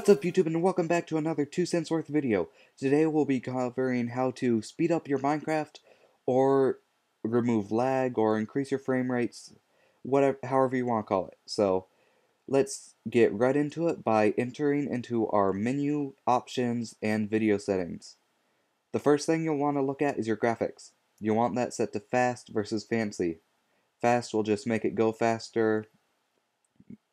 What's up YouTube, and welcome back to another 2 cents worth video. Today we'll be covering how to speed up your Minecraft or remove lag or increase your frame rates, whatever, however you want to call it. So let's get right into it by entering into our menu, options, and video settings. The first thing you'll want to look at is your graphics. You want that set to fast versus fancy. Fast will just make it go faster,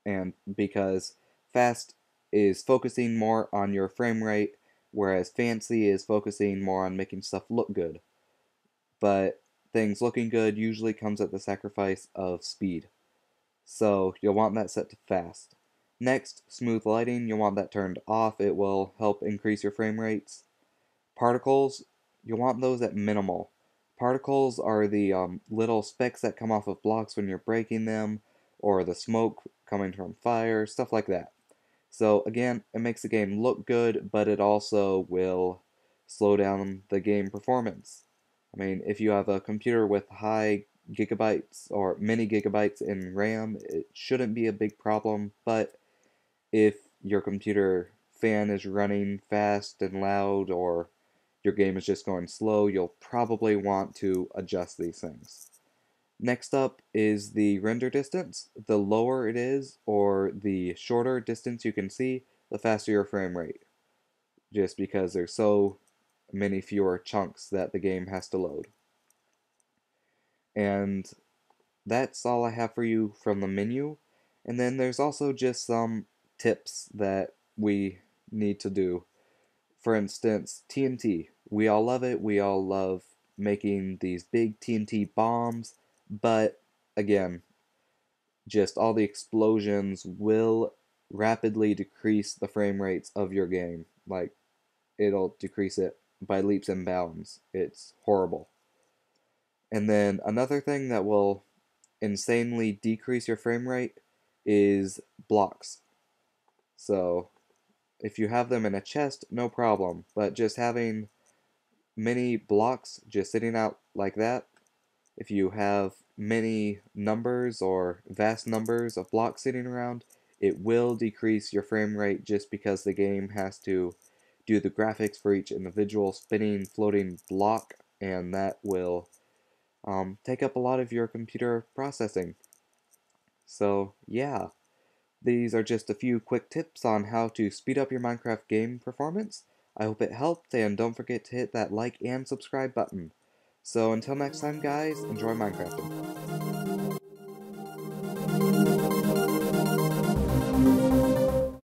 and because fast is focusing more on your frame rate, whereas fancy is focusing more on making stuff look good. But things looking good usually comes at the sacrifice of speed. So you'll want that set to fast. Next, smooth lighting, you'll want that turned off. It will help increase your frame rates. Particles, you'll want those at minimal. Particles are the little specks that come off of blocks when you're breaking them, or the smoke coming from fire, stuff like that. So again, it makes the game look good, but it also will slow down the game performance. I mean, if you have a computer with high gigabytes or many gigabytes in RAM, it shouldn't be a big problem, but if your computer fan is running fast and loud, or your game is just going slow, you'll probably want to adjust these things. Next up is the render distance. The lower it is, or the shorter distance you can see, the faster your frame rate. Just because there's so many fewer chunks that the game has to load. And that's all I have for you from the menu. And then there's also just some tips that we need to do. For instance, TNT. We all love it. We all love making these big TNT bombs. But again, just all the explosions will rapidly decrease the frame rates of your game. Like, it'll decrease it by leaps and bounds. It's horrible. And then another thing that will insanely decrease your frame rate is blocks. So if you have them in a chest, no problem. But just having many blocks just sitting out like that, if you have many numbers or vast numbers of blocks sitting around, it will decrease your frame rate just because the game has to do the graphics for each individual spinning floating block, and that will take up a lot of your computer processing. So yeah, these are just a few quick tips on how to speed up your Minecraft game performance. I hope it helped, and don't forget to hit that like and subscribe button. So until next time guys, enjoy Minecrafting.